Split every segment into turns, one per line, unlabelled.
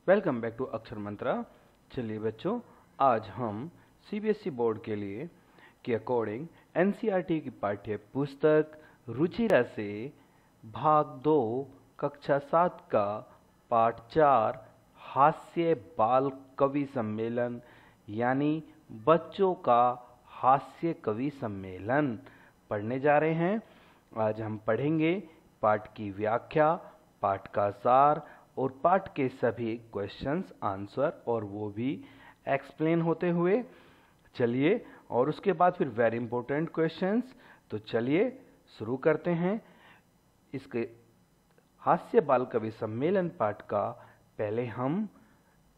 Welcome back to अक्षर मंत्रा। चलिए बच्चों, आज हम सीबीएसई बोर्ड के लिए के अकॉर्डिंग एनसीईआरटी की पाठ्य पुस्तक रुचिरा से भाग 2 कक्षा 7 का पाठ 4 हास्य बाल कवि सम्मेलन यानी बच्चों का हास्य कवि सम्मेलन पढ़ने जा रहे हैं। आज हम पढ़ेंगे पाठ की व्याख्या, पाठ का सार और पाठ के सभी क्वेश्चंस आंसर और वो भी एक्सप्लेन होते हुए। चलिए, और उसके बाद फिर वेरी इंपॉर्टेंट क्वेश्चंस। तो चलिए शुरू करते हैं। इसके हास्य बाल कवि सम्मेलन पाठ का पहले हम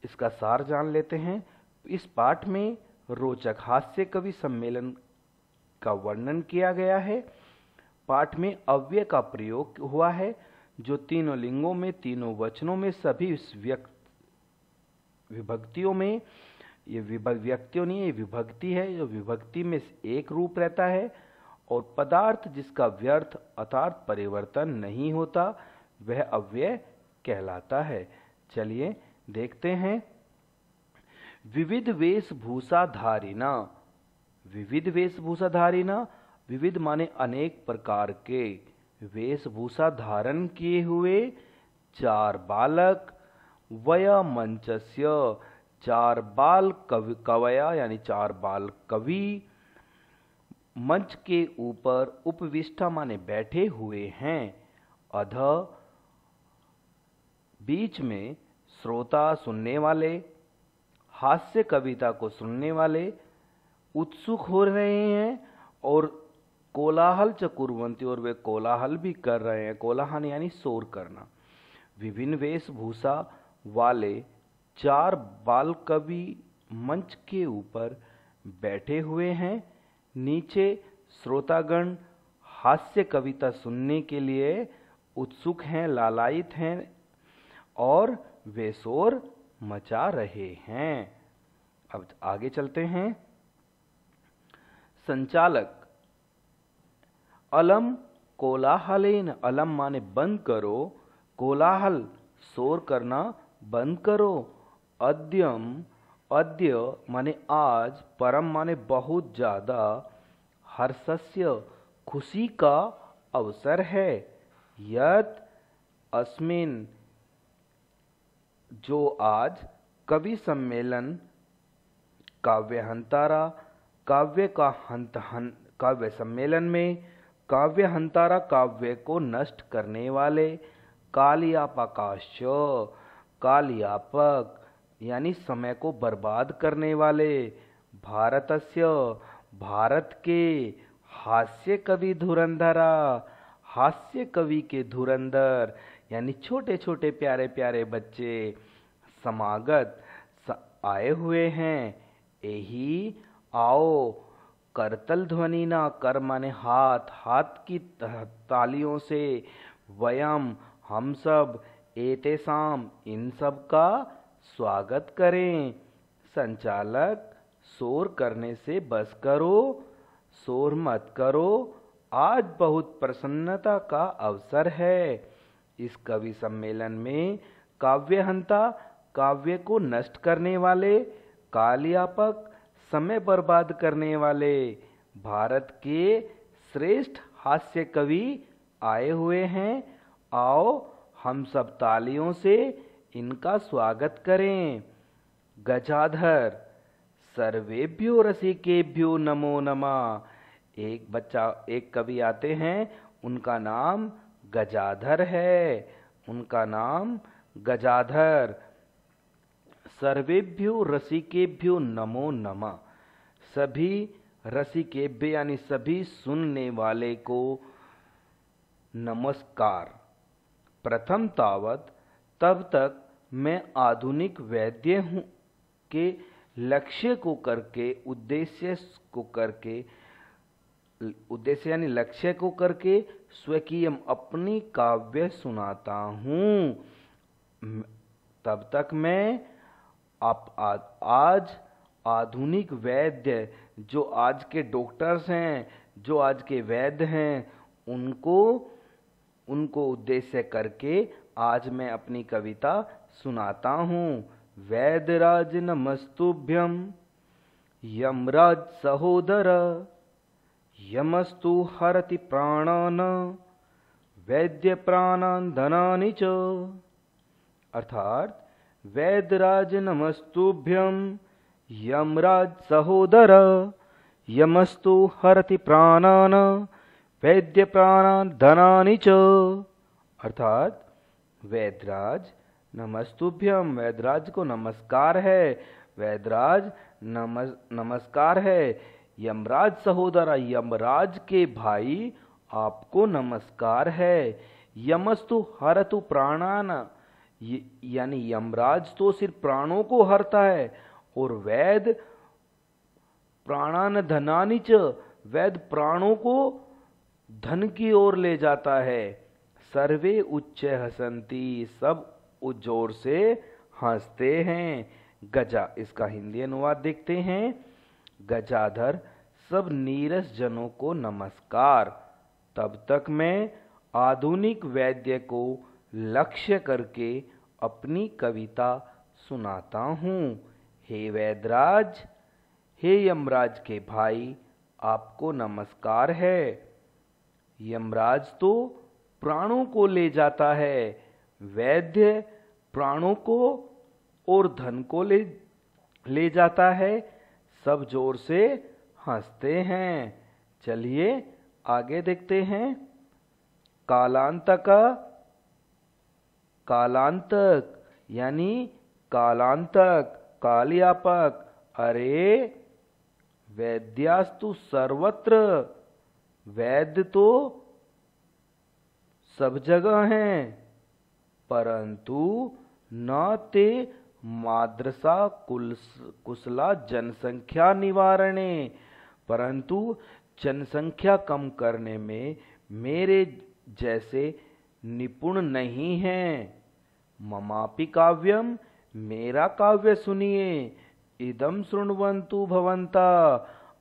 इसका सार जान लेते हैं। इस पाठ में रोचक हास्य कवि सम्मेलन का वर्णन किया गया है। पाठ में अव्यय का प्रयोग हुआ है जो तीनों लिंगों में, तीनों वचनों में, सभी विभक्तियों में, ये व्यक्तियों नहीं, ये विभक्ति है। जो विभक्ति में एक रूप रहता है और पदार्थ जिसका व्यर्थ अर्थात परिवर्तन नहीं होता वह अव्यय कहलाता है। चलिए देखते हैं। विविध वेशभूषा धारिना। विविध वेशभूषा धारिना, विविध माने अनेक प्रकार के, वेशभूषा धारण किए हुए चार बालक, वया मंचस्य, चार बाल कवया यानी चार बाल कवि मंच के ऊपर उपविष्टा माने बैठे हुए हैं। अध बीच में श्रोता सुनने वाले, हास्य कविता को सुनने वाले उत्सुक हो रहे हैं और कोलाहल च कुर्वन्ति, और वे कोलाहल भी कर रहे हैं। कोलाहल यानी शोर करना। विभिन्न वेशभूषा वाले चार बाल कवि मंच के ऊपर बैठे हुए हैं। नीचे श्रोतागण हास्य कविता सुनने के लिए उत्सुक हैं, लालायित हैं और वे शोर मचा रहे हैं। अब आगे चलते हैं। संचालक। अलम कोलाहलेन, अलम माने बंद करो, कोलाहल शोर करना बंद करो। अद्यम, अद्य माने आज, परम माने बहुत ज्यादा, हर्षस्य खुशी का अवसर है। यत् अस्मिन जो आज, कवि सम्मेलन काव्यहंतारा, काव्य का काव्य सम्मेलन में काव्यहंतारा काव्य को नष्ट करने वाले, कालियापकाश्च कालियापक यानी समय को बर्बाद करने वाले, भारतस्य भारत के, हास्य कवि धुरंधरा हास्य कवि के धुरंधर यानी छोटे छोटे प्यारे प्यारे बच्चे समागत आए हुए हैं। यही आओ करतल ध्वनि ना, कर माने हाथ, हाथ की तालियों से, वयम हम सब, एतेसाम इन सब का स्वागत करें। संचालक शोर करने से बस करो, शोर मत करो, आज बहुत प्रसन्नता का अवसर है। इस कवि सम्मेलन में काव्यहंता काव्य को नष्ट करने वाले, कालियापक समय बर्बाद करने वाले, भारत के श्रेष्ठ हास्य कवि आए हुए हैं। आओ हम सब तालियों से इनका स्वागत करें। गजाधर। सर्वेभ्यो रसिकेभ्यो नमो नमः। एक कवि आते हैं, उनका नाम गजाधर है, उनका नाम गजाधर। सर्वेभ्यो रसिकेभ्यो नमो नमः। सभी रसिकेभ्य यानी सभी सुनने वाले को नमस्कार। प्रथम तावत, तब तक मैं आधुनिक वैद्य हूँ के लक्ष्य को करके, उद्देश्य यानी लक्ष्य को करके स्वकीयम अपनी काव्य सुनाता हूँ। तब तक मैं आज आधुनिक वैद्य, जो आज के डॉक्टर्स हैं, जो आज के वैद्य हैं, उनको उद्देश्य करके आज मैं अपनी कविता सुनाता हूँ। वैद्यराज नमस्तुभ्यं यमराज सहोदर, यमस्तु हरति प्राणान वैद्य प्राणान धनानि च। अर्थात वैद्यराज नमस्तुभ्यं यमराज सहोदर, यमस्तु हरति प्राणान वैद्य प्राणान धनानि च। अर्थात वैद्यराज नमस्तुभ्यम, वैद्यराज को नमस्कार है, वैद्यराज नमस्कार है। यमराज सहोदरा, यमराज के भाई आपको नमस्कार है। यमस्तु हरतु प्राणान, यानी यमराज तो सिर्फ प्राणों को हरता है, और वैद्य प्राणान धनानि च, वैद्य प्राणों को धन की ओर ले जाता है। सर्वे उच्च हसंती, सब जोर से हंसते हैं। गजा, इसका हिंदी अनुवाद देखते हैं। गजाधर, सब नीरस जनों को नमस्कार। तब तक मैं आधुनिक वैद्य को लक्ष्य करके अपनी कविता सुनाता हूँ। हे वैद्यराज, हे यमराज के भाई, आपको नमस्कार है। यमराज तो प्राणों को ले जाता है, वैद्य प्राणों को और धन को ले जाता है। सब जोर से हंसते हैं। चलिए आगे देखते हैं। कालांतक, कालांतक यानी कालांतक, कालियापक। अरे वैद्यास्तु सर्वत्र, वैद्य तो सब जगह हैं, परंतु न ते माद्रसा कुशला जनसंख्या निवारणे, परंतु जनसंख्या कम करने में मेरे जैसे निपुण नहीं हैं। ममापि काव्यम, मेरा काव्य सुनिए। इदम शृण्वन्तु भवन्ता,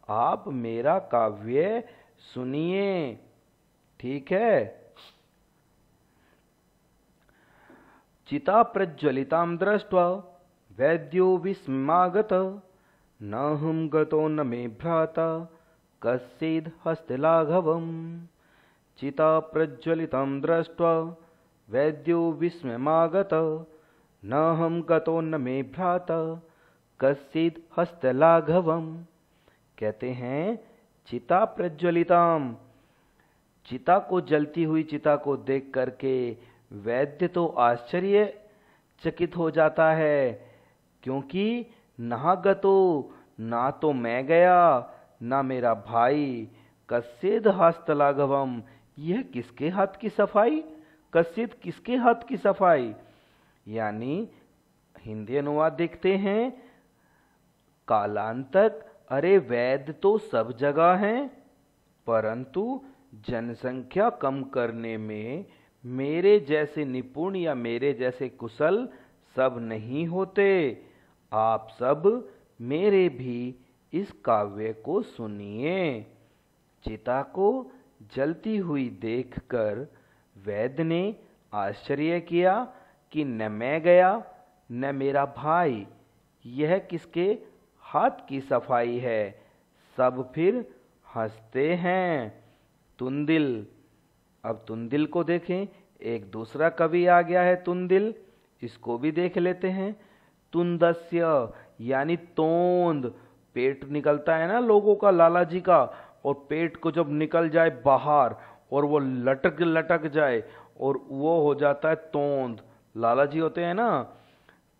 आप मेरा काव्य सुनिए। ठीक है। चिता प्रज्वलितां दृष्ट्वा वैद्यो विस्मयागत, न हम गतो न मे भ्राता कस्येद् हस्तलाघवम्। चिता प्रज्वलितां दृष्ट्वा वैद्यो विस्मयागत, न हम गतो न मे भ्राता कस्येद् हस्तलाघवम्। कहते हैं चिता प्रज्वलिताम, चिता को जलती हुई चिता को देख करके वैद्य तो आश्चर्यचकित हो जाता है, क्योंकि नहा गतो, ना तो मैं गया ना मेरा भाई, कस्येद हस्तलाघवम, यह किसके हाथ की सफाई, कस्येद किसके हाथ की सफाई। यानी हिंदी अनुवाद देखते हैं। कालांतक, अरे वैद्य तो सब जगह हैं, परंतु जनसंख्या कम करने में मेरे जैसे निपुण या मेरे जैसे कुशल सब नहीं होते। आप सब मेरे भी इस काव्य को सुनिए। चिता को जलती हुई देखकर वैद्य ने आश्चर्य किया कि न मैं गया न मेरा भाई, यह किसके हाथ की सफाई है। सब फिर हंसते हैं। तुंदिल, अब तुंदिल को देखें। एक दूसरा कवि आ गया है तुंदिल, इसको भी देख लेते हैं। तुंदस्य यानी तोंद, पेट निकलता है ना लोगों का, लाला जी का, और पेट को जब निकल जाए बाहर और वो लटक लटक जाए और वो हो जाता है तोंद, लाला जी होते हैं ना।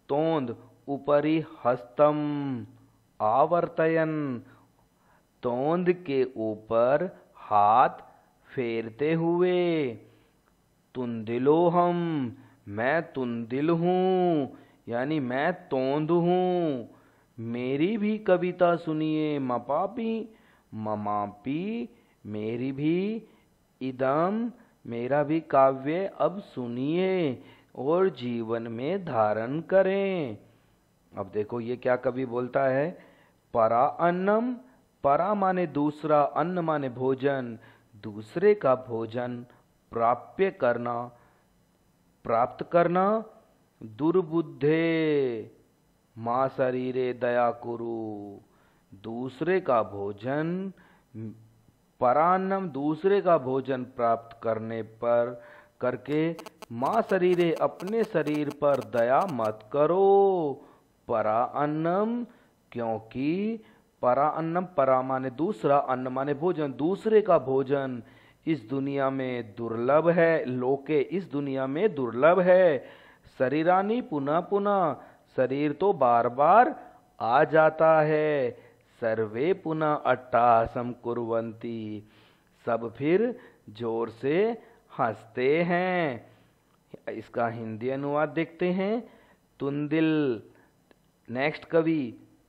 तोंद, ऊपरी हस्तम आवर्तयन, तोंद के ऊपर हाथ फेरते हुए। तुंदिलोहम, मैं तुंदिल हूँ, यानी मैं तोंद हूँ, मेरी भी कविता सुनिए। मपापी, ममापी, मेरी भी। इदम, मेरा भी काव्य अब सुनिए और जीवन में धारण करें। अब देखो ये क्या कवि बोलता है। परा अन्नम, परा माने दूसरा, अन्न माने भोजन, दूसरे का भोजन प्राप्य करना, प्राप्त करना। दुर्बुद्धे मां शरीरे दया कुरु। दूसरे का भोजन, परान्नम दूसरे का भोजन प्राप्त करने पर करके मां शरीरे अपने शरीर पर दया मत करो। परा अन्नम, क्योंकि परा अन्नम, परा माने दूसरा, अन्न माने भोजन, दूसरे का भोजन इस दुनिया में दुर्लभ है। लोके, इस दुनिया में दुर्लभ है। शरीरानी पुनः पुनः, शरीर तो बार बार आ जाता है। सर्वे पुनः अट्टहासम कुर्वन्ति, सब फिर जोर से हंसते हैं। इसका हिंदी अनुवाद देखते हैं। तुंदिल, नेक्स्ट कवि,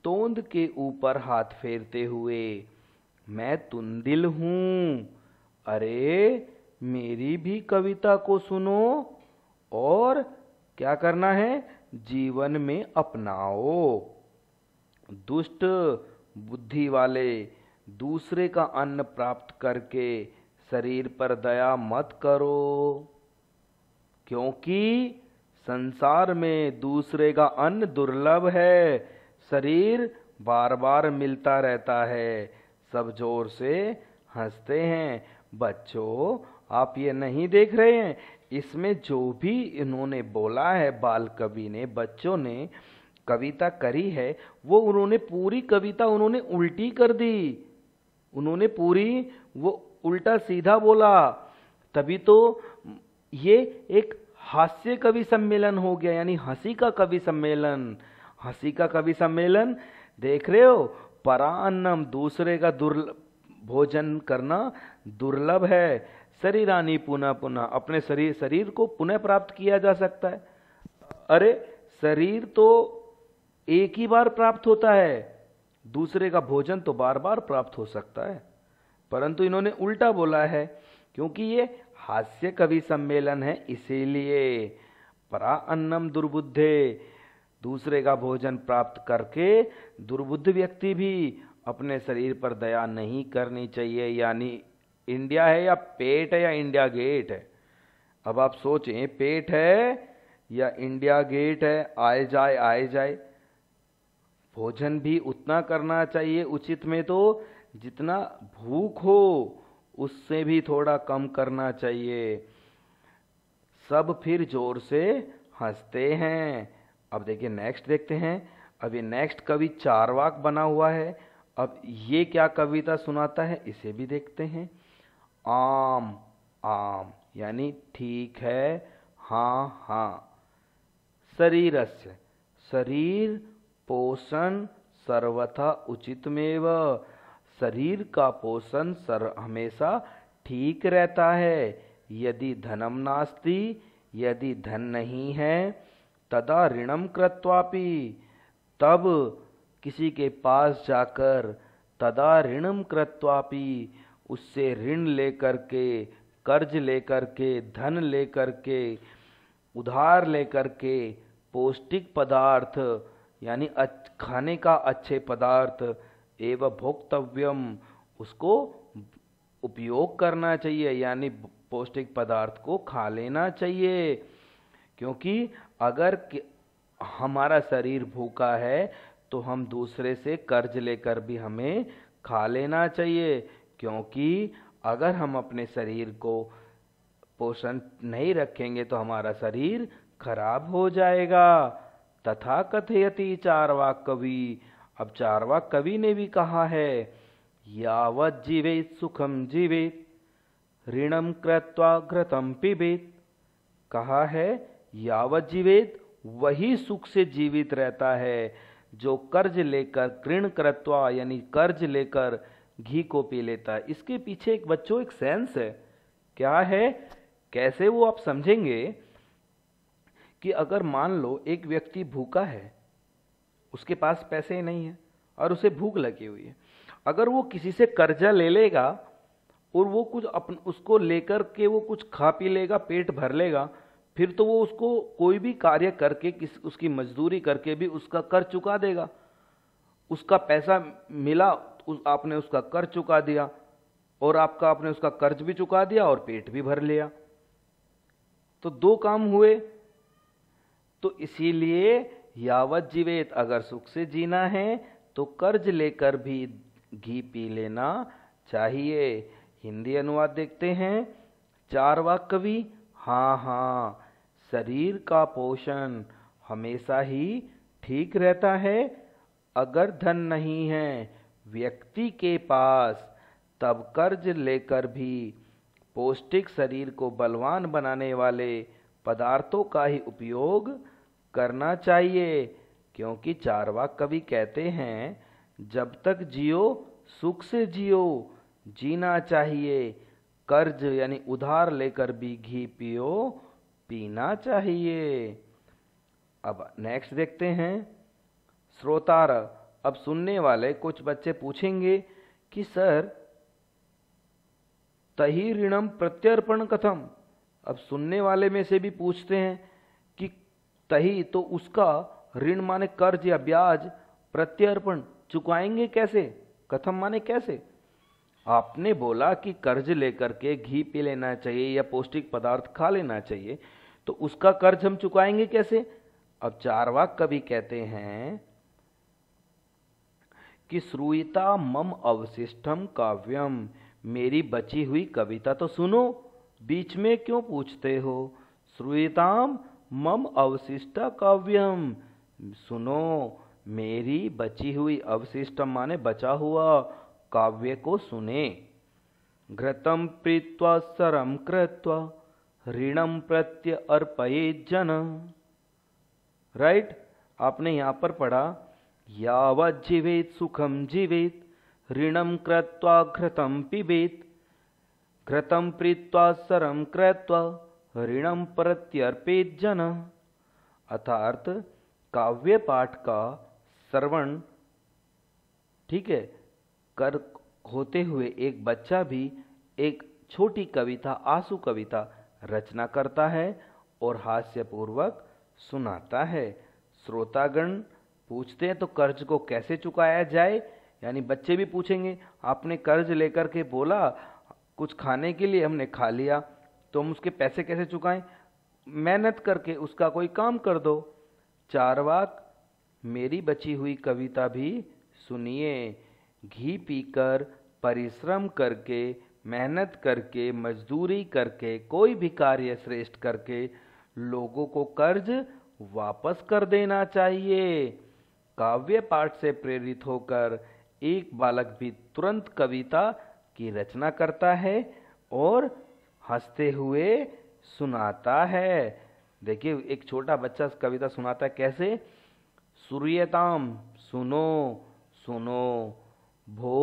तोंद के ऊपर हाथ फेरते हुए, मैं तुंदिल हूं, अरे मेरी भी कविता को सुनो और क्या करना है, जीवन में अपनाओ। दुष्ट बुद्धि वाले, दूसरे का अन्न प्राप्त करके शरीर पर दया मत करो, क्योंकि संसार में दूसरे का अन्न दुर्लभ है। शरीर बार बार मिलता रहता है। सब जोर से हंसते हैं। बच्चों, आप ये नहीं देख रहे हैं, इसमें जो भी इन्होंने बोला है, बाल कवि ने, बच्चों ने कविता करी है, वो उन्होंने पूरी कविता उन्होंने उल्टी कर दी। उन्होंने पूरी वो उल्टा सीधा बोला। तभी तो ये एक हास्य कवि सम्मेलन हो गया, यानी हंसी का कवि सम्मेलन। हंसी का कवि सम्मेलन देख रहे हो। परा अन्नम, दूसरे का भोजन करना दुर्लभ है। शरीरानी पुनः पुनः, अपने शरीर को पुनः प्राप्त किया जा सकता है। अरे शरीर तो एक ही बार प्राप्त होता है, दूसरे का भोजन तो बार बार प्राप्त हो सकता है। परंतु इन्होंने उल्टा बोला है, क्योंकि ये हास्य कवि सम्मेलन है, इसीलिए। परा अन्नम दुर्बुद्धे, दूसरे का भोजन प्राप्त करके दुर्बुद्ध व्यक्ति भी अपने शरीर पर दया नहीं करनी चाहिए। यानी इंडिया है या पेट है या इंडिया गेट है। अब आप सोचें, पेट है या इंडिया गेट है, आए जाए आए जाए। भोजन भी उतना करना चाहिए उचित में, तो जितना भूख हो उससे भी थोड़ा कम करना चाहिए। सब फिर जोर से हंसते हैं। अब देखिए नेक्स्ट देखते हैं। अब ये नेक्स्ट कवि चारवाक बना हुआ है। अब ये क्या कविता सुनाता है, इसे भी देखते हैं। आम आम, यानी ठीक है, हाँ हाँ। शरीरस्य, शरीर पोषण सर्वथा उचितमेव, शरीर का पोषण हमेशा ठीक रहता है। यदि धनम नास्ति, यदि धन नहीं है, तदा ऋणम कृत्वापि, तब किसी के पास जाकर, तदा ऋणम कृत्वापि, उससे ऋण लेकर के, कर्ज लेकर के, धन लेकर के, उधार लेकर के, पौष्टिक पदार्थ यानी खाने का अच्छे पदार्थ, एवं भोक्तव्यम, उसको उपयोग करना चाहिए, यानी पौष्टिक पदार्थ को खा लेना चाहिए। क्योंकि अगर हमारा शरीर भूखा है तो हम दूसरे से कर्ज लेकर भी हमें खा लेना चाहिए। क्योंकि अगर हम अपने शरीर को पोषण नहीं रखेंगे तो हमारा शरीर खराब हो जाएगा। तथा कथयति चारवाक कवि, अब चारवाक कवि ने भी कहा है, यावत् जीवेत सुखम जीवेत, ऋणम कृत्वा घृतम पिबेत। कहा है यावत् जीवेत, वही सुख से जीवित रहता है जो कर्ज लेकर, ऋण कृत्वा यानी कर्ज लेकर घी को पी लेता है। इसके पीछे एक बच्चों एक सेंस है। क्या है, कैसे, वो आप समझेंगे कि अगर मान लो एक व्यक्ति भूखा है, उसके पास पैसे नहीं है और उसे भूख लगी हुई है, अगर वो किसी से कर्जा ले लेगा और वो कुछ उसको लेकर के वो कुछ खा पी लेगा, पेट भर लेगा, फिर तो वो उसको कोई भी कार्य करके, उसकी मजदूरी करके भी उसका कर्ज चुका देगा। उसका पैसा मिला, आपने उसका कर्ज चुका दिया, और आपने उसका कर्ज भी चुका दिया और पेट भी भर लिया। तो दो काम हुए। तो इसीलिए यावत जीवेत, अगर सुख से जीना है तो कर्ज लेकर भी घी पी लेना चाहिए। हिंदी अनुवाद देखते हैं। चारवाक कवि, हाँ हाँ, शरीर का पोषण हमेशा ही ठीक रहता है। अगर धन नहीं है व्यक्ति के पास, तब कर्ज लेकर भी पौष्टिक शरीर को बलवान बनाने वाले पदार्थों का ही उपयोग करना चाहिए। क्योंकि चारवाक कवि कहते हैं, जब तक जियो सुख से जियो, जीना चाहिए। कर्ज यानी उधार लेकर भी घी पियो, पीना चाहिए। अब नेक्स्ट देखते हैं। श्रोतार, अब सुनने वाले कुछ बच्चे पूछेंगे कि सर तहि ऋणम प्रत्यर्पण कथम। अब सुनने वाले में से भी पूछते हैं कि तहि तो उसका, ऋण माने कर्ज या ब्याज, प्रत्यर्पण चुकाएंगे कैसे, कथम माने कैसे। आपने बोला कि कर्ज लेकर के घी पी लेना चाहिए या पौष्टिक पदार्थ खा लेना चाहिए, तो उसका कर्ज हम चुकाएंगे कैसे। अब चारवाक कवि कहते हैं कि श्रूयता मम अवशिष्टम काव्यम, मेरी बची हुई कविता तो सुनो, बीच में क्यों पूछते हो। श्रूयताम मम अवशिष्टा काव्यम, सुनो मेरी बची हुई, अवशिष्टम माने बचा हुआ, काव्य को सुने। घृतम प्रीत्वा सरम कृत्वा ऋणम प्रत्य अर्पयेत् जन। राइट, आपने यहां पर पढ़ा, यावत् जीवेत् सुखम जीवेत्, ऋणम कृत्वा घृतम पिबेत्, घृतम प्रीत्वा सरम कृत्वा ऋणम प्रत्यर्पयेत् जन। अर्थात काव्य पाठ का श्रवण, ठीक है, कर होते हुए एक बच्चा भी एक छोटी कविता, आंसू कविता रचना करता है और हास्यपूर्वक सुनाता है। श्रोतागण पूछते हैं तो कर्ज को कैसे चुकाया जाए, यानी बच्चे भी पूछेंगे, आपने कर्ज लेकर के बोला कुछ खाने के लिए, हमने खा लिया, तो हम उसके पैसे कैसे चुकाएं। मेहनत करके उसका कोई काम कर दो। चारवाक, मेरी बची हुई कविता भी सुनिए। घी पीकर, परिश्रम करके, मेहनत करके, मजदूरी करके, कोई भी कार्य श्रेष्ठ करके लोगों को कर्ज वापस कर देना चाहिए। काव्य पाठ से प्रेरित होकर एक बालक भी तुरंत कविता की रचना करता है और हंसते हुए सुनाता है। देखिए, एक छोटा बच्चा कविता सुनाता है कैसे। सूर्यताम, सुनो सुनो, भो,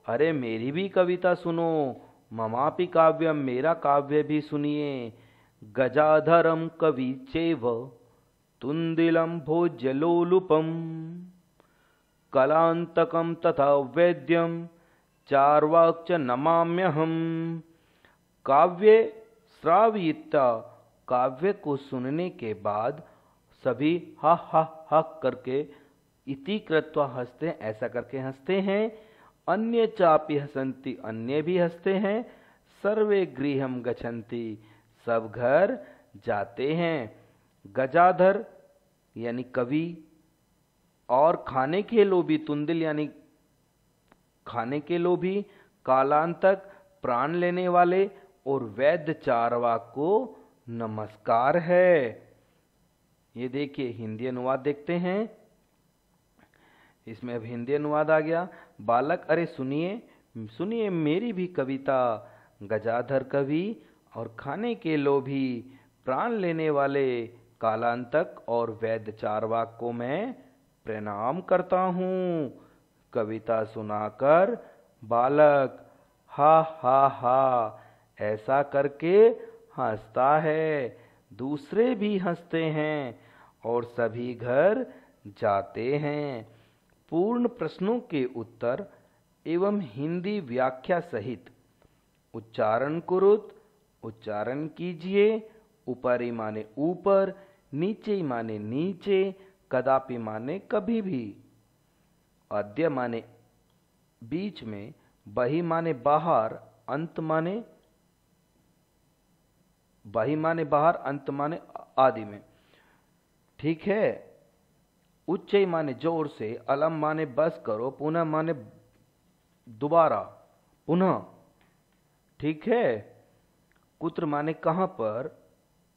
अरे मेरी भी कविता सुनो, ममापि काव्यम, मेरा काव्य भी सुनिए। गजाधरम कवि चैव तुंदिलम भोज्यलोलुपम, कलांतकम तथा वैद्यम चार्वाक च नमाम्यहम। काव्य श्रावयिता, काव्य को सुनने के बाद सभी हा हा हा करके इति कृत्वा हंसते हैं, ऐसा करके हंसते हैं। अन्य चापि हसंती, अन्य भी हंसते हैं। सर्वे गृहम गच्छन्ति, सब घर जाते हैं। गजाधर यानी कवि, और खाने के लोभी, तुंदिल यानी खाने के लोभी, कालांतक प्राण लेने वाले, और वैद्य चारवाक को नमस्कार है। ये देखिए हिंदी अनुवाद देखते हैं। इसमें अब हिंदी अनुवाद आ गया। बालक, अरे सुनिए सुनिए मेरी भी कविता। गजाधर कवि और खाने के लोभी, प्राण लेने वाले, कालांतक और वैद्य चारवाक को मैं प्रणाम करता हूँ। कविता सुनाकर बालक हा हा हा ऐसा करके हंसता है। दूसरे भी हंसते हैं और सभी घर जाते हैं। पूर्ण प्रश्नों के उत्तर एवं हिंदी व्याख्या सहित उच्चारण कुरुत, उच्चारण कीजिए। ऊपरी माने ऊपर, नीचे माने नीचे, कदापि माने कभी भी, अद्य माने बीच में, बहि माने बाहर, अंत माने बहि माने बाहर, अंत माने आदि में। ठीक है। उच्चई माने जोर से, अलम माने बस करो, पुनः माने दोबारा, पुनः। ठीक है। कुत्र माने कहां पर,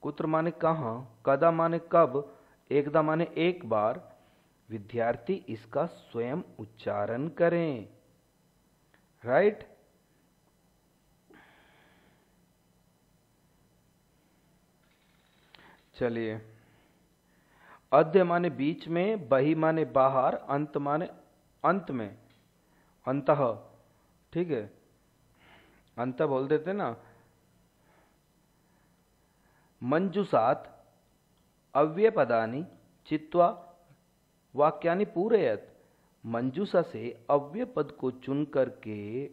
कुत्र माने कहां, कदा माने कब, एकदा माने एक बार। विद्यार्थी इसका स्वयं उच्चारण करें। राइट। चलिए, अद्य माने बीच में, बहि माने बाहर, अंत माने अंत में, अंतः। ठीक है, अंत बोल देते ना। मंजूषात अव्ययपदानि चित्वा वाक्यानि पूरयत। मंजूषा से अव्यय पद को चुन करके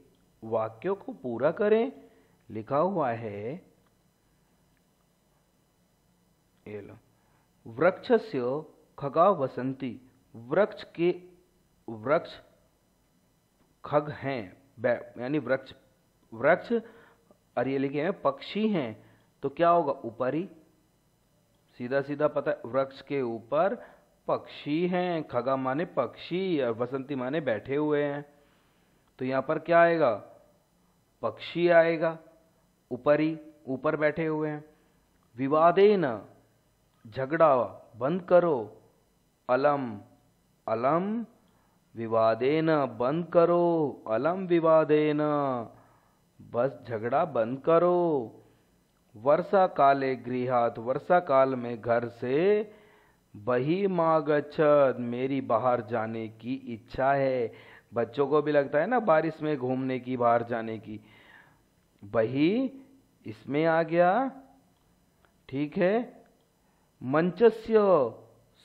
वाक्यों को पूरा करें। लिखा हुआ है, ये लो, वृक्षस्य खगा वसंती। वृक्ष के, वृक्ष खग हैं, यानी वृक्ष, वृक्ष और ये लिखे हैं पक्षी हैं, तो क्या होगा, ऊपरी। सीधा सीधा पता है, वृक्ष के ऊपर पक्षी हैं। खगा माने पक्षी और वसंती माने बैठे हुए हैं, तो यहां पर क्या आएगा, पक्षी आएगा, ऊपरी, ऊपर बैठे हुए हैं। विवादेन झगड़ा बंद करो। अलम, अलम विवादेन बंद करो, अलम विवादेन, बस झगड़ा बंद करो। वर्षा काले गृहात, वर्षा काल में घर से। बहिमागच्छत, मेरी बाहर जाने की इच्छा है। बच्चों को भी लगता है ना बारिश में घूमने की, बाहर जाने की। बही इसमें आ गया। ठीक है। मंचस्य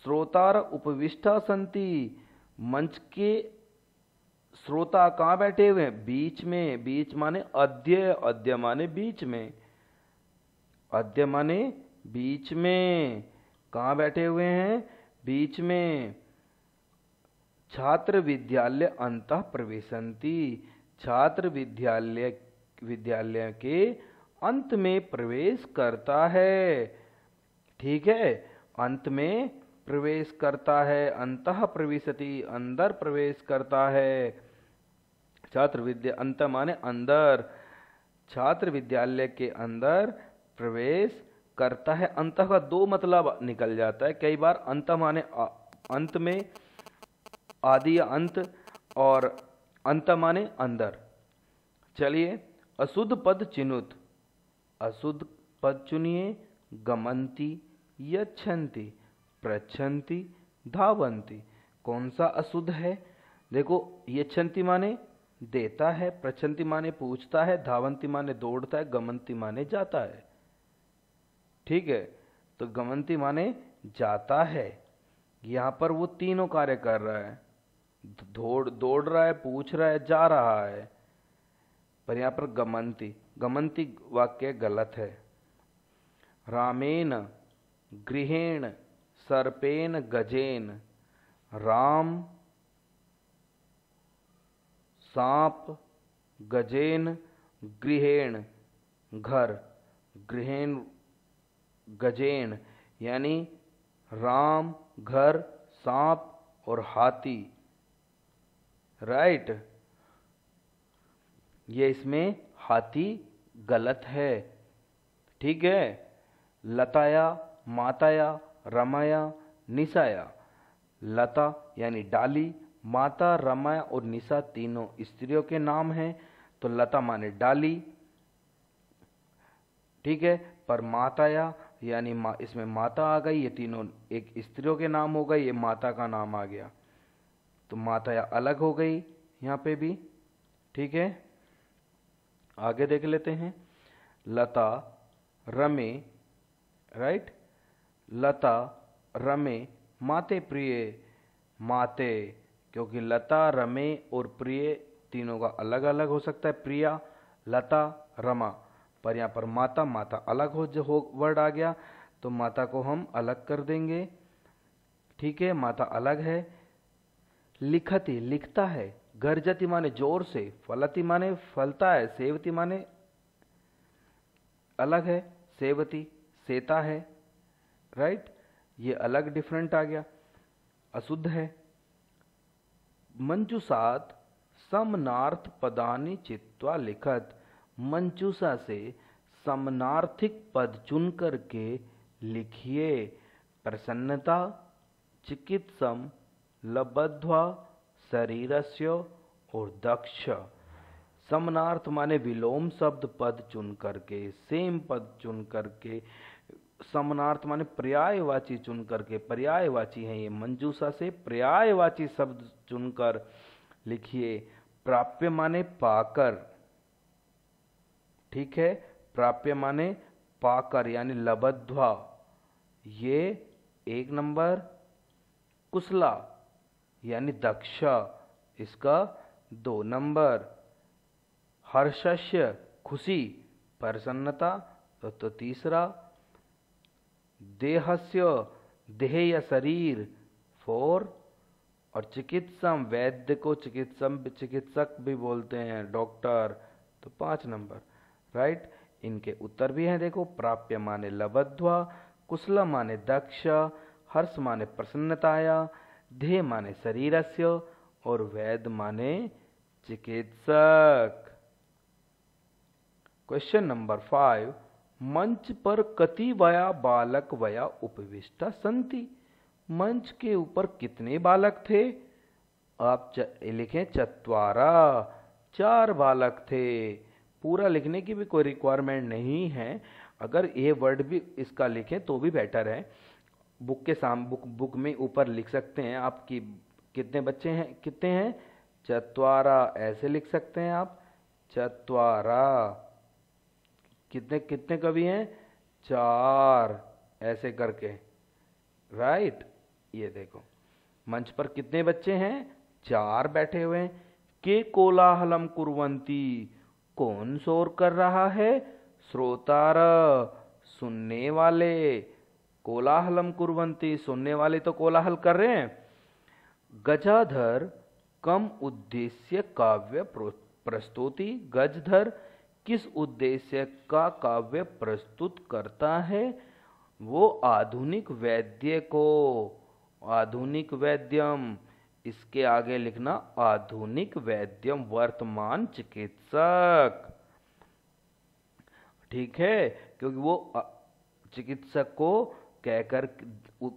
श्रोतार उपविष्टा संति। मंच के श्रोता कहां बैठे हुए हैं, बीच में। बीच माने अद्य, अद्य माने बीच में, अद्य माने बीच में। कहां बैठे हुए हैं, बीच में। छात्र विद्यालय अंतः प्रवेशन्ति। छात्र विद्यालय, विद्यालय के अंत में प्रवेश करता है। ठीक है, अंत में प्रवेश करता है। अंतः प्रविशति, अंदर प्रवेश करता है। छात्र विद्या, अंत माने अंदर, छात्र विद्यालय के अंदर प्रवेश करता है। अंत का दो मतलब निकल जाता है कई बार। अंत माने अंत में, आदि या अंत, और अंत माने अंदर। चलिए, अशुद्ध पद चिनुत। अशुद्ध पद चुनिए। गमंती, यच्छन्ति, पृच्छन्ति, धावन्ति। कौन सा अशुद्ध है, देखो। यच्छन्ति माने देता है, पृच्छन्ति माने पूछता है, धावन्ति माने दौड़ता है, गमन्ति माने जाता है। ठीक है, तो गमन्ति माने जाता है। यहां पर वो तीनों कार्य कर रहा है, दौड़ रहा है, पूछ रहा है, जा रहा है। पर यहां पर गमन्ति, गमन्ति वाक्य गलत है। रामेन गृहेण सर्पेन गजेन। राम सांप, गजेन गृहेण घर, गृहेण गजेन, यानी राम, घर, सांप और हाथी। राइट। ये इसमें हाथी गलत है। ठीक है। लताया, माताया, रमाया, निशाया। लता यानी डाली, माता, रमाया और निशा तीनों स्त्रियों के नाम हैं, तो लता माने डाली। ठीक है। पर माताया यानी इसमें माता आ गई, ये तीनों एक स्त्रियों के नाम हो गए, ये माता का नाम आ गया, तो माताया अलग हो गई यहां पे भी। ठीक है, आगे देख लेते हैं। लता रमे, राइट। लता रमे माते प्रिय। माते, क्योंकि लता, रमे और प्रिय तीनों का अलग अलग हो सकता है। प्रिया, लता, रमा, पर यहाँ पर माता, माता अलग हो वर्ड आ गया, तो माता को हम अलग कर देंगे। ठीक है, माता अलग है। लिखति, लिखता है। गर्जति माने जोर से, फलति माने फलता है, सेवति माने अलग है, सेवती सेता है। राइट। ये अलग डिफरेंट आ गया, अशुद्ध है। मंजूषात समनार्थ पदानि चित्वा लिखत, मंजूषा से समनार्थिक पद चुन करके लिखिए। प्रसन्नता, चिकित्सम, लब्ध्वा, शरीरस्य और दक्ष। समनार्थ माने विलोम शब्द पद चुन करके, सेम पद चुन करके। समनार्थ माने पर्यायवाची चुन करके, पर्यायवाची है ये। मंजूषा से पर्यायवाची शब्द चुनकर लिखिए। प्राप्य माने पाकर, ठीक है, प्राप्य माने पाकर यानी लब्ध्वा, ये 1 नंबर। कुशला यानी दक्ष, इसका 2 नंबर। हर्षस्य खुशी, प्रसन्नता, तो तीसरा। देहस्य देह या शरीर 4। और चिकित्सम, वैद्य को चिकित्सक भी बोलते हैं, डॉक्टर, तो 5 नंबर। राइट, इनके उत्तर भी हैं देखो। प्राप्य माने लब्ध्वा, कुशल माने दक्ष, हर्ष माने प्रसन्नताया, देह माने शरीरस्य और वैद्य माने चिकित्सक। क्वेश्चन नंबर 5, मंच पर कति वया बालक वया उपविष्टा संति। मंच के ऊपर कितने बालक थे? आप लिखें चत्वारा, 4 बालक थे। पूरा लिखने की भी कोई रिक्वायरमेंट नहीं है, अगर ये वर्ड भी इसका लिखें तो भी बेटर है। बुक के बुक में ऊपर लिख सकते हैं आपकी कितने बच्चे हैं, कितने हैं, चत्वारा, ऐसे लिख सकते हैं आप, चत्वारा। कितने कितने कवि हैं, 4, ऐसे करके। राइट, ये देखो मंच पर कितने बच्चे हैं, 4 बैठे हुए हैं। के कोलाहलम कुर्वन्ति, कौन शोर कर रहा है, श्रोतार, सुनने वाले। कोलाहलम कुर्वन्ति, सुनने वाले तो कोलाहल कर रहे हैं। गजाधर कम उद्देश्य काव्य प्रस्तुति, गजधर किस उद्देश्य का काव्य प्रस्तुत करता है, वो आधुनिक वैद्य को, आधुनिक वैद्यम, इसके आगे लिखना आधुनिक वैद्यम, वर्तमान चिकित्सक, ठीक है, क्योंकि वो चिकित्सक को कहकर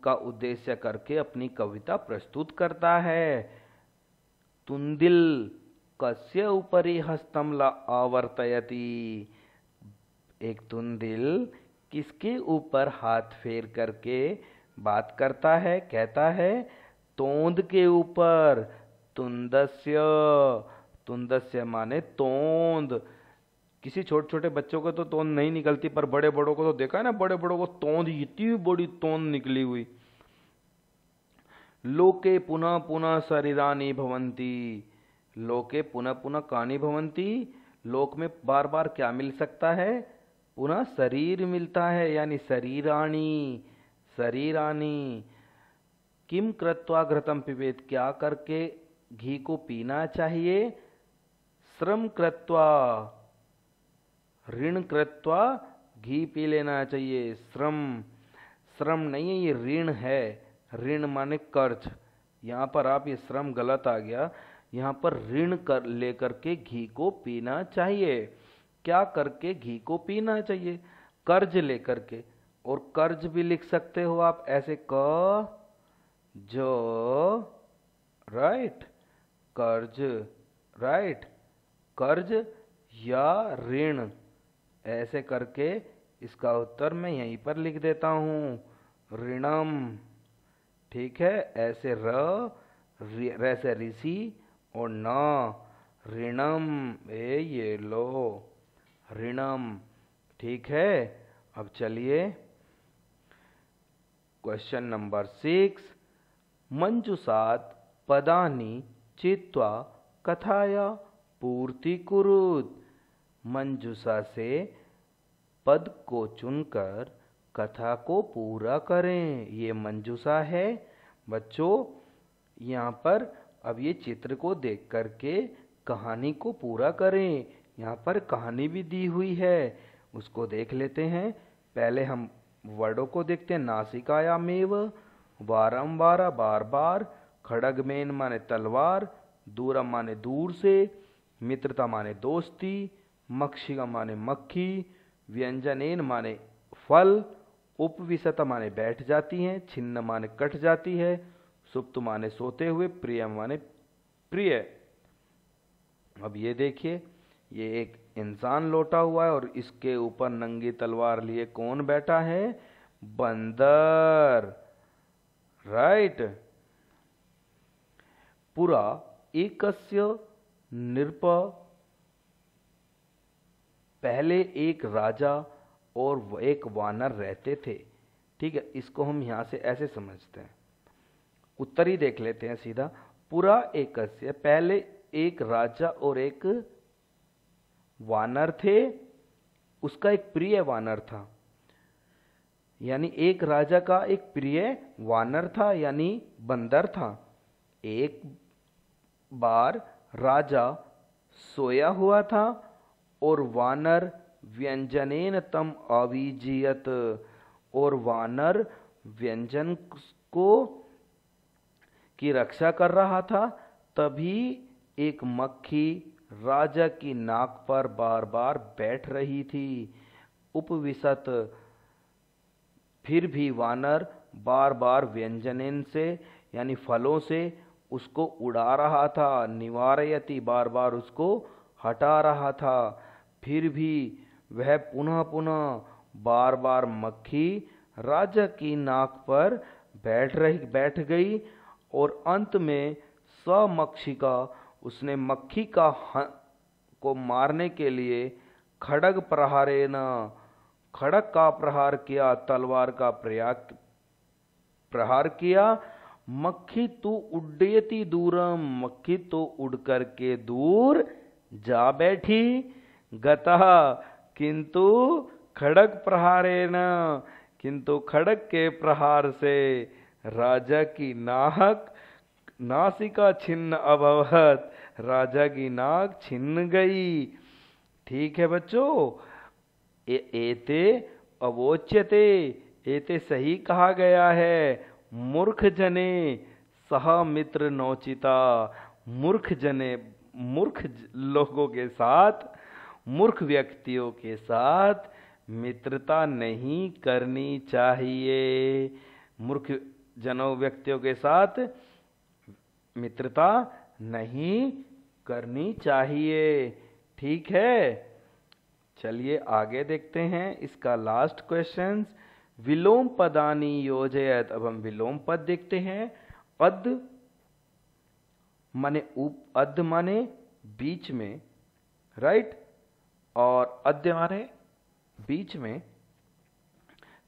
का उद्देश्य करके अपनी कविता प्रस्तुत करता है। तुंदिल कस्य उपरि हस्तम आवर्तयति, एक तुंदिल किसके ऊपर हाथ फेर करके बात करता है, कहता है, तोंद के ऊपर। तुंदस्य, तुंदस्य माने तोंद। किसी छोटे छोटे बच्चों को तो तोंद नहीं निकलती, पर बड़े बड़ों को तो देखा है ना, बड़े बड़ों को तोंद, इतनी बड़ी तोंद निकली हुई। लोके पुनः पुनः शरीरानि भवन्ति, लोके पुनः पुनः कानि भवन्ति, लोक में बार बार क्या मिल सकता है, पुनः शरीर मिलता है, यानी शरीराणि, शरीराणि। किम कृत्वा घृतम पिबेत, क्या करके घी को पीना चाहिए। श्रम कृत्वा, ऋण कृत्वा घी पी लेना चाहिए। श्रम, श्रम नहीं है ये, ऋण है। ऋण माने कर्ज, यहाँ पर आप ये श्रम गलत आ गया, यहाँ पर ऋण कर लेकर के घी को पीना चाहिए। क्या करके घी को पीना चाहिए, कर्ज लेकर के। और कर्ज भी लिख सकते हो आप ऐसे, क जो, राइट, कर्ज, राइट, कर्ज या ऋण, ऐसे करके इसका उत्तर मैं यहीं पर लिख देता हूं, ऋणम, ठीक है। ऐसे र से ऋषि और न, ऋणम, ये लो, ऋणम, ठीक है। अब चलिए क्वेश्चन नंबर 6, मंजूषात पदानि चित्वा कथाया पूर्ति कुरुत। मंजूषा से पद को चुनकर कथा को पूरा करें, ये मंजूषा है बच्चों। यहाँ पर अब ये चित्र को देख करके कहानी को पूरा करें। यहाँ पर कहानी भी दी हुई है, उसको देख लेते हैं। पहले हम वर्डों को देखते हैं। नासिकायामेव, वारंवार, बार बार, खड्गमेन माने तलवार, दूरम माने दूर से, मित्रता माने दोस्ती, मक्षिका माने मक्खी, व्यंजनेन माने फल, उपविशत माने बैठ जाती हैं, छिन्न माने कट जाती है, सुप्त माने सोते हुए, प्रिय माने प्रिय। अब ये देखिए, ये एक इंसान लौटा हुआ है और इसके ऊपर नंगी तलवार लिए कौन बैठा है? बंदर, राइट। पुरा एकस्य नृप, पहले एक राजा और एक वानर रहते थे। ठीक है, इसको हम यहां से ऐसे समझते हैं। उत्तर ही देख लेते हैं सीधा। पुरा एकस्य, पहले एक राजा और एक वानर थे, उसका एक प्रिय वानर था। यानी एक राजा का एक प्रिय वानर था, यानी बंदर था। एक बार राजा सोया हुआ था और वानर व्यंजनेन तम अविजियत, और वानर व्यंजन को की रक्षा कर रहा था। तभी एक मक्खी राजा की नाक पर बार बार बैठ रही थी। उपविशत, फिर भी वानर बार बार व्यंजनेन से यानी फलों से उसको उड़ा रहा था। निवारयति, बार बार उसको हटा रहा था। फिर भी वह पुनः पुनः बार बार मक्खी राजा की नाक पर बैठ गई और अंत में समक्षिका, उसने मक्खी को मारने के लिए खड्ग प्रहारेण, खड्ग का प्रहार किया, तलवार का प्रहार किया। मक्खी तो उड्डयति दूरम, मक्खी तो उड़ करके दूर जा बैठी। गतः, किंतु खड्ग प्रहारेण, किंतु खड्ग के प्रहार से राजा की नासिका छिन्न अभवत, राजा की नाक छिन्न गई। ठीक है बच्चों, एते अवोच्यते, एते सही कहा गया है। मूर्ख जने सह मित्र नोचिता, मूर्ख जने, मूर्ख लोगों के साथ, मूर्ख व्यक्तियों के साथ मित्रता नहीं करनी चाहिए। मूर्ख जनों व्यक्तियों के साथ मित्रता नहीं करनी चाहिए। ठीक है, चलिए आगे देखते हैं इसका लास्ट क्वेश्चन। विलोम पदानी योजयत, अब हम विलोम पद देखते हैं। अद माने अद माने बीच में, राइट, और अद्य माने बीच में।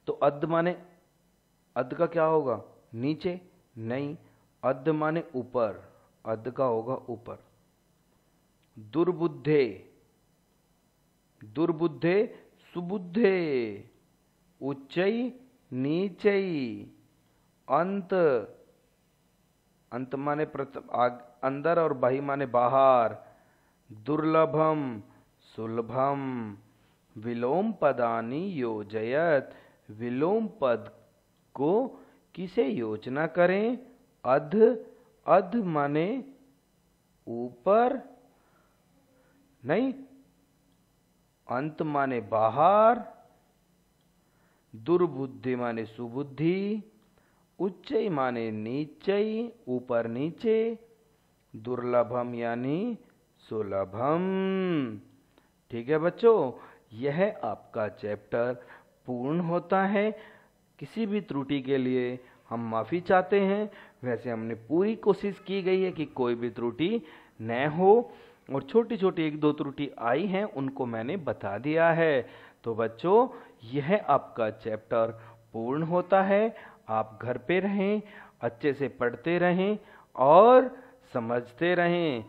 तो अद माने, अद का क्या होगा? नीचे? नहीं, अद माने ऊपर, अद का होगा ऊपर। दुर्बुद्धे, दुर्बुद्धे सुबुद्धे, उच्चई नीचई, अंत, अंत माने अंदर और बाही माने बाहर। दुर्लभम सुलभम, विलोम पदानी योजयत, विलोम पद को किसे योजना करें? अध, अध माने ऊपर, नहीं, अंत माने बाहर, दुर्बुद्धि माने सुबुद्धि, उच्चई माने नीचई, ऊपर नीचे, दुर्लभम यानी सुलभम। ठीक है बच्चों, यह आपका चैप्टर पूर्ण होता है। किसी भी त्रुटि के लिए हम माफ़ी चाहते हैं। वैसे हमने पूरी कोशिश की गई है कि कोई भी त्रुटि न हो, और छोटी छोटी एक दो त्रुटि आई हैं उनको मैंने बता दिया है। तो बच्चों, यह आपका चैप्टर पूर्ण होता है। आप घर पे रहें, अच्छे से पढ़ते रहें और समझते रहें।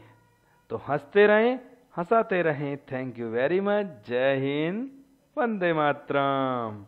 तो हंसते रहें, हंसाते रहें। Thank you very much. जय हिंद, वंदे मातरम।